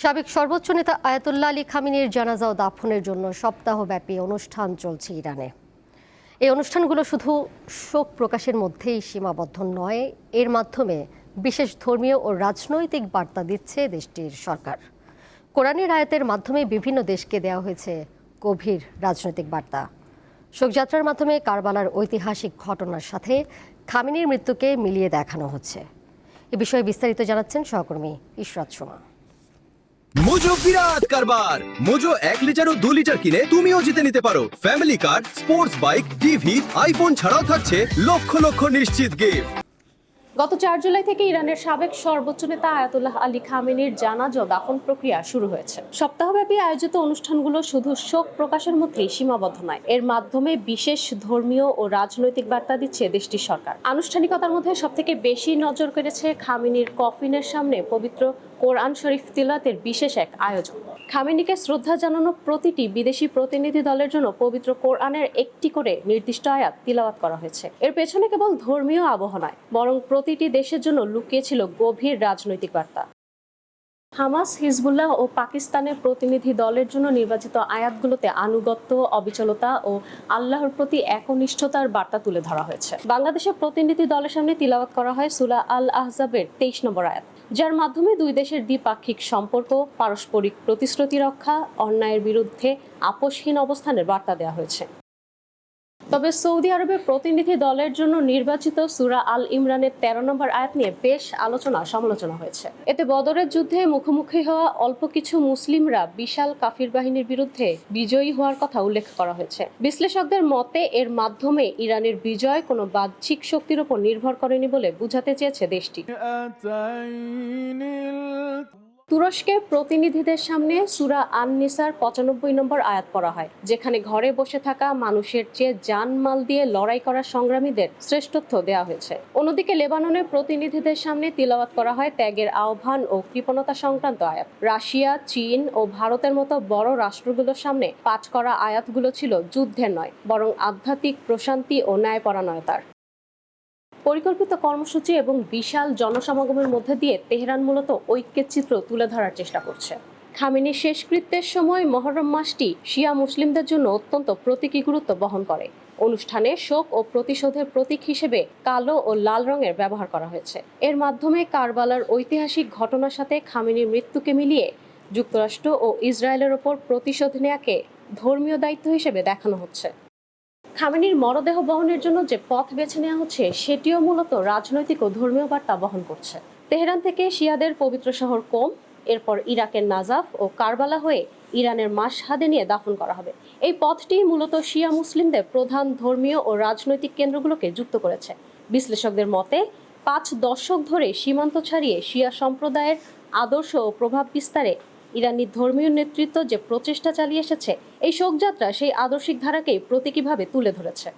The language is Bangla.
সাবেক সর্বোচ্চ নেতা আয়াতুল্লাহ আলী খামেনির জানাজা ও দাফনের জন্য সপ্তাহব্যাপী অনুষ্ঠান চলছে ইরানে। এই অনুষ্ঠানগুলো শুধু শোক প্রকাশের মধ্যেই সীমাবদ্ধ নয়, এর মাধ্যমে বিশেষ ধর্মীয় ও রাজনৈতিক বার্তা দিচ্ছে দেশটির সরকার। কোরআনের আয়াতের মাধ্যমে বিভিন্ন দেশকে দেওয়া হয়েছে গভীর রাজনৈতিক বার্তা। শোকযাত্রার মাধ্যমে কারবালার ঐতিহাসিক ঘটনার সাথে খামেনির মৃত্যুকে মিলিয়ে দেখানো হচ্ছে। এ বিষয়ে বিস্তারিত জানাচ্ছেন সহকর্মী ইশরাত সোমা। মোজো বিরাট কারবার। মোজো 1 লিটার ও 2 লিটার কিনে তুমিও জিতে নিতে পারো ফ্যামিলি কার, স্পোর্টস বাইক, টিভি, আইফোন ছাড়াও থাকছে লক্ষ লক্ষ নিশ্চিত গিফট। গত 4 জুলাই থেকে ইরানের সাবেক সর্বোচ্চ নেতা আয়াতুল্লাহ আলী খামেনির জানাজা ও দাফন প্রক্রিয়া শুরু হয়েছে। সপ্তাহব্যাপী আয়োজিত অনুষ্ঠানগুলো শুধু শোক প্রকাশের মধ্যেই সীমাবদ্ধ নয়, এর মাধ্যমে বিশেষ ধর্মীয় ও রাজনৈতিক বার্তা দিচ্ছে দেশটির সরকার। আনুষ্ঠানিকতার মধ্যে সবথেকে বেশি নজর কেড়েছে খামেনির কফিনের সামনে পবিত্র কোরআন শরীফ তিলাওয়াতের বিশেষ এক আয়োজন। খামেনিকে শ্রদ্ধা জানানো প্রতিটি বিদেশি প্রতিনিধি দলের জন্য পবিত্র কোরআনের একটি করে নির্দিষ্ট আয়াত তিলাওয়াত করা হয়েছে। এর পেছনে কেবল ধর্মীয় আবহ নয়, বরং প্রতিটি দেশের জন্য লুকিয়ে ছিল গভীর রাজনৈতিক বার্তা। হামাস, হিজবুল্লাহ ও পাকিস্তানের প্রতিনিধি দলের জন্য নির্বাচিত আয়াতগুলোতে আনুগত্য, অবিচলতা ও আল্লাহর প্রতি একনিষ্ঠতার বার্তা তুলে ধরা হয়েছে। বাংলাদেশের প্রতিনিধি দলের সামনে তিলাওয়াত করা হয় সূরা আল আহজাবের 23 নম্বর আয়াত, যার মাধ্যমে দুই দেশের দ্বিপাক্ষিক সম্পর্ক, পারস্পরিক প্রতিশ্রুতি রক্ষা, অন্যায়ের বিরুদ্ধে আপোষহীন অবস্থানের বার্তা দেওয়া হয়েছে। তবে সৌদি আরবের প্রতিনিধি দলের জন্য নির্বাচিত সূরা আল ইমরানের 13 নম্বর আয়াত নিয়ে বেশ আলোচনা সমালোচনা হয়েছে। এতে বদরের যুদ্ধে মুখোমুখি হওয়া অল্প কিছু মুসলিমরা বিশাল কাফির বাহিনীর বিরুদ্ধে বিজয়ী হওয়ার কথা উল্লেখ করা হয়েছে। বিশ্লেষকদের মতে এর মাধ্যমে ইরানের বিজয় কোনো বাহ্যিক শক্তির উপর নির্ভর করেনি বলে বোঝাতে চেয়েছে দেশটি। তুরস্কের প্রতিনিধিদের সামনে সূরা আন-নিসার 95 নম্বর আয়াত পড়া হয়, যেখানে ঘরে বসে থাকা মানুষের চেয়ে জানমাল দিয়ে লড়াই করা সংগ্রামীদের শ্রেষ্ঠত্ব দেওয়া হয়েছে। অন্যদিকে লেবাননের প্রতিনিধিদের সামনে তিলাওয়াত করা হয় ত্যাগের আহ্বান ও কৃপণতা সংক্রান্ত আয়াত। রাশিয়া, চীন ও ভারতের মতো বড় রাষ্ট্রগুলোর সামনে পাঠ করা আয়াতগুলো ছিল যুদ্ধের নয়, বরং আধ্যাত্মিক প্রশান্তি ও ন্যায়পরায়ণতার। পরিকল্পিত কর্মসূচি এবং বিশাল জনসমাগমের মধ্যে দিয়ে তেহরান মূলত ঐক্যের চিত্র তুলে ধরার চেষ্টা করছে। খামেনির শেষকৃত্যের সময় মহরম মাসটি শিয়া মুসলিমদের জন্য অত্যন্ত প্রতীকী গুরুত্ব বহন করে। অনুষ্ঠানে শোক ও প্রতিশোধের প্রতীক হিসেবে কালো ও লাল রঙের ব্যবহার করা হয়েছে। এর মাধ্যমে কারবালার ঐতিহাসিক ঘটনার সাথে খামেনির মৃত্যুকে মিলিয়ে যুক্তরাষ্ট্র ও ইসরায়েলের ওপর প্রতিশোধ নেয়াকে ধর্মীয় দায়িত্ব হিসেবে দেখানো হচ্ছে। খামেনির মরদেহ বহনের জন্য যে পথ বেছে নেওয়া হচ্ছে সেটিও মূলত রাজনৈতিক ও ধর্মীয় বার্তা বহন করছে। তেহরান থেকে শিয়াদের পবিত্র শহর কোম, এরপর ইরাকের নাজাফ ও কারবালা হয়ে ইরানের মাশহাদে নিয়ে দাফন করা হবে। এই পথটি মূলত শিয়া মুসলিমদের প্রধান ধর্মীয় ও রাজনৈতিক কেন্দ্রগুলোকে যুক্ত করেছে। বিশ্লেষকদের মতে 5 দশক ধরে সীমান্ত ছাড়িয়ে শিয়া সম্প্রদায়ের আদর্শ ও প্রভাব বিস্তারে ইরানি ধর্মীয় নেতৃত্ব যে প্রচেষ্টা চালিয়ে এসেছে, এই শোকযাত্রা সেই আদর্শিক ধারাকেই প্রতীকীভাবে তুলে ধরেছে।